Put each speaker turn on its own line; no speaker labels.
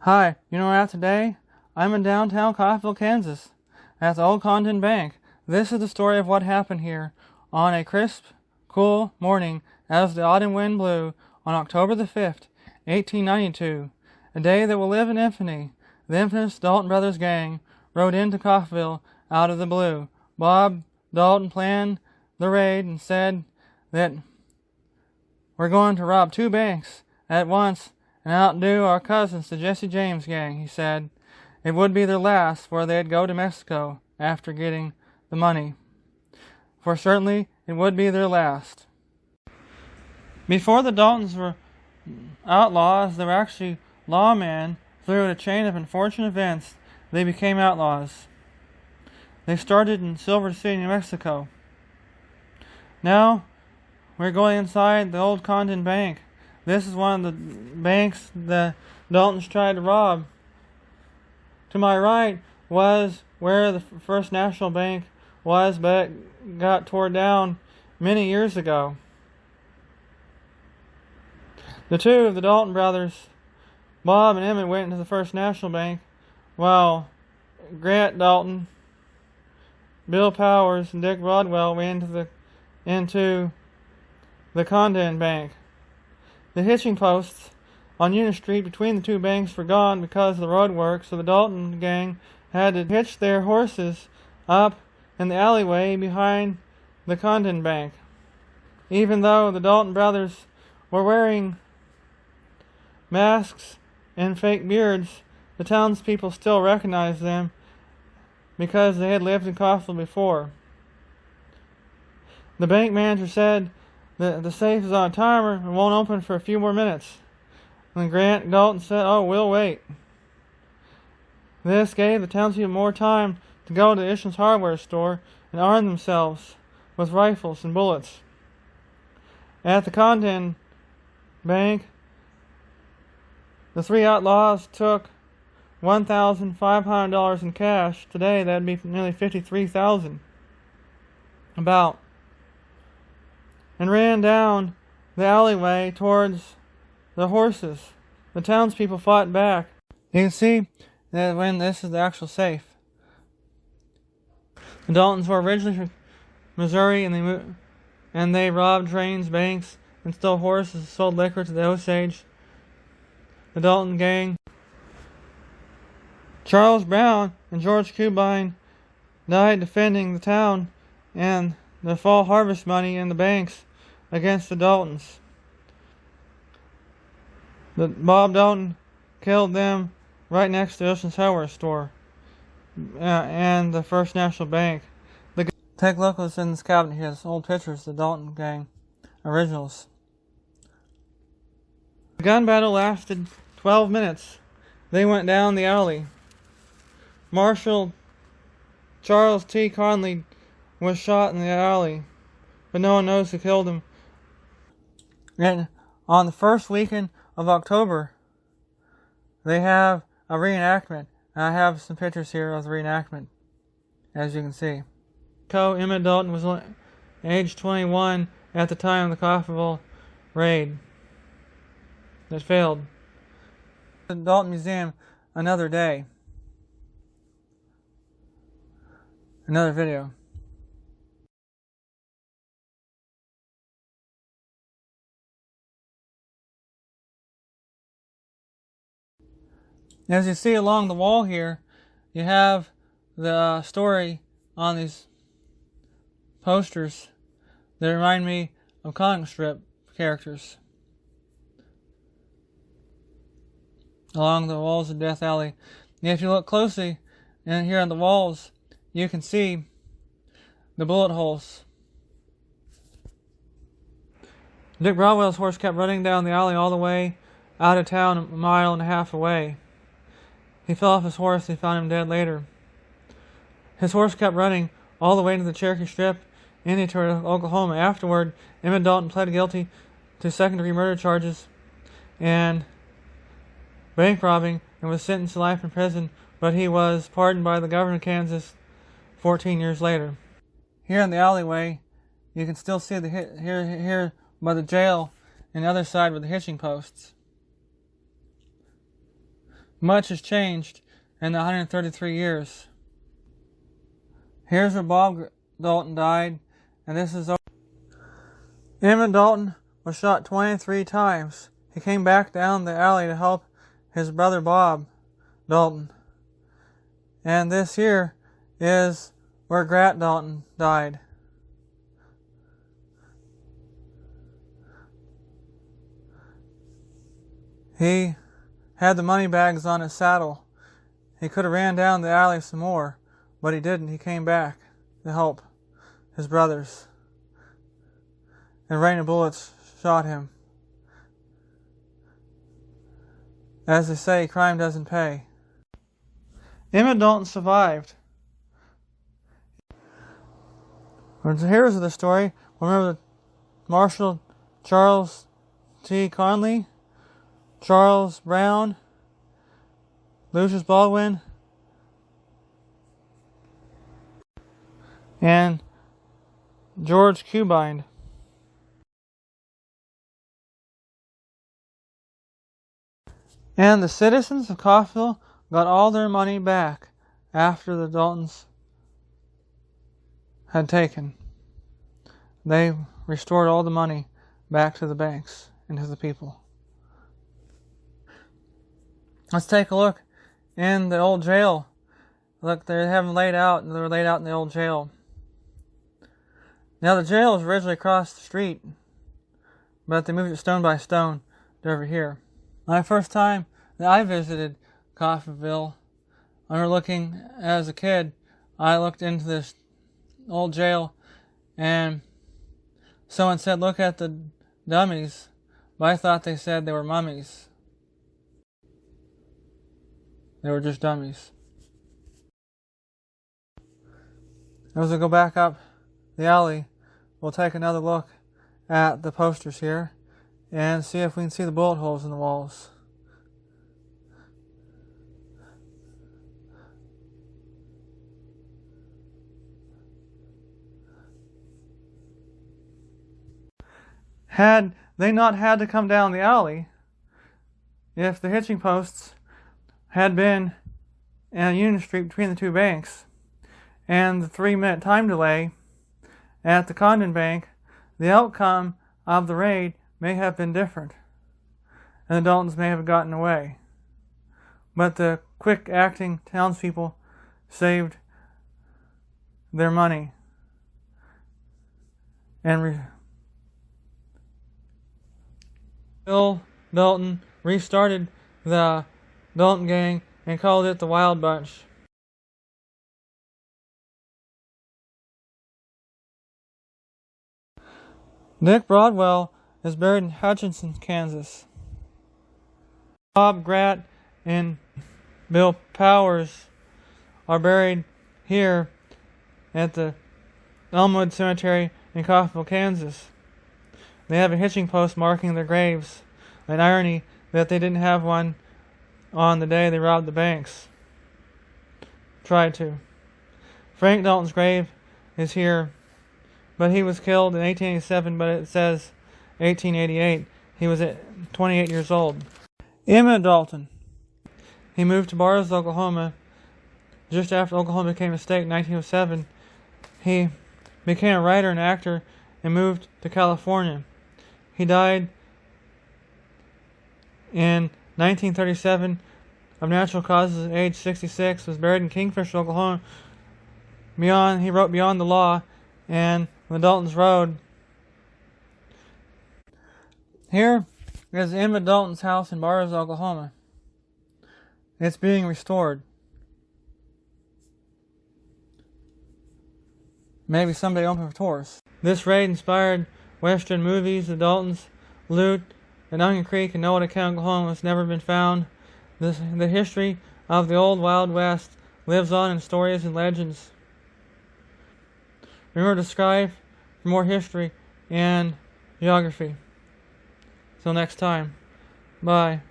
Hi, you know where I'm at today? I'm in downtown Coffeyville, Kansas, at the old Condon Bank. This is the story of what happened here on a crisp, cool morning as the autumn wind blew on October the 5th, 1892, a day that will live in infamy. The infamous Dalton Brothers gang rode into Coffeyville out of the blue. Bob Dalton planned the raid and said that we're going to rob two banks at once and outdo our cousins, the Jesse James gang, he said. It would be their last, for they'd go to Mexico after getting the money. For certainly it would be their last. Before the Daltons were outlaws, they were actually lawmen. Through a chain of unfortunate events, they became outlaws. They started in Silver City, New Mexico. Now, we're going inside the old Condon Bank. This is one of the banks the Daltons tried to rob. To my right was where the First National Bank was, but it got torn down many years ago. The two of the Dalton brothers, Bob and Emmett, went into the First National Bank, while Grant Dalton, Bill Powers, and Dick Rodwell went into the Condon Bank. The hitching posts on Union Street between the two banks were gone because of the road work, so the Dalton gang had to hitch their horses up in the alleyway behind the Condon Bank. Even though the Dalton brothers were wearing masks and fake beards, the townspeople still recognized them because they had lived in Coffeyville before. The bank manager said the safe is on a timer and won't open for a few more minutes. And Grant Dalton said, "Oh, we'll wait." This gave the townspeople more time to go to the Ishmael's hardware store and arm themselves with rifles and bullets. At the Condon Bank, the three outlaws took $1,500 in cash. Today, that'd be nearly $53,000. And ran down the alleyway towards the horses. The townspeople fought back. You can see that when this is the actual safe. The Daltons were originally from Missouri, and they robbed trains, banks, and stole horses and sold liquor to the Osage. The Dalton gang. Charles Brown and George Cubine died defending the town and the fall harvest money in the banks against the Daltons. Bob Dalton killed them right next to Ocean's hardware store and the First National Bank. Take a look what's in this cabinet here. This old pictures, the Dalton gang originals. The gun battle lasted 12 minutes. They went down the alley. Marshal Charles T. Conley was shot in the alley, but no one knows who killed him. And on the first weekend of October, they have a reenactment. And I have some pictures here of the reenactment, as you can see. Emmett Dalton was age 21 at the time of the Coffeyville raid that failed. The Dalton Museum another day. Another video. As you see along the wall here, you have the story on these posters that remind me of comic strip characters. Along the walls of Death Alley. And if you look closely and here on the walls, you can see the bullet holes. Dick Broadwell's horse kept running down the alley all the way out of town, a mile and a half away. He fell off his horse. They found him dead later. His horse kept running all the way to the Cherokee Strip, Indian Territory, Oklahoma. Afterward, Emmett Dalton pled guilty to second-degree murder charges and bank robbing and was sentenced to life in prison, but he was pardoned by the governor of Kansas 14 years later. Here in the alleyway, you can still see here by the jail and the other side with the hitching posts. Much has changed in the 133 years. Here's where Bob Dalton died, and this is Emmett Dalton was shot 23 times. He came back down the alley to help his brother Bob Dalton. And this here is where Grat Dalton died. He had the money bags on his saddle. He could have ran down the alley some more, but he didn't. He came back to help his brothers. And rain of bullets shot him. As they say, crime doesn't pay. Emmett Dalton survived. The heroes of the story, remember Marshal Charles T. Conley, Charles Brown, Lucius Baldwin, and George Cubind. And the citizens of Coffeyville got all their money back after the Daltons had taken. They restored all the money back to the banks and to the people. Let's take a look in the old jail. Look, they have them laid out. They were laid out in the old jail. Now the jail was originally across the street, but they moved it stone by stone to over here. My first time that I visited Coffeyville, I remember looking as a kid. I looked into this old jail, and someone said, "Look at the dummies," but I thought they said they were mummies. They were just dummies. As we go back up the alley, we'll take another look at the posters here and see if we can see the bullet holes in the walls. Had they not had to come down the alley, if the hitching posts had been in a Union Street between the two banks, and the 3-minute time delay at the Condon Bank, the outcome of the raid may have been different, and the Daltons may have gotten away. But the quick-acting townspeople saved their money and Bill Dalton restarted the Dalton gang and called it the Wild Bunch. Dick Broadwell is buried in Hutchinson, Kansas. Bob Grat and Bill Powers are buried here at the Elmwood Cemetery in Coffeyville, Kansas. They have a hitching post marking their graves. An irony that they didn't have one on the day they robbed the banks. Tried to. Frank Dalton's grave is here, but he was killed in 1887, but it says 1888. He was 28 years old. Emmett Dalton. He moved to Bartow, Oklahoma, just after Oklahoma became a state in 1907. He became a writer and actor and moved to California. He died in 1937 of natural causes at age 66, was buried in Kingfisher, Oklahoma. He wrote Beyond the Law and The Dalton's Road. Here is Emmett Dalton's house in Bartow, Oklahoma. It's being restored. Maybe someday open for tours. This raid inspired Western movies. The Daltons' loot at Onion Creek in Nowata County, Oklahoma has never been found. The history of the old Wild West lives on in stories and legends. Remember to subscribe for more history and geography. Till next time. Bye.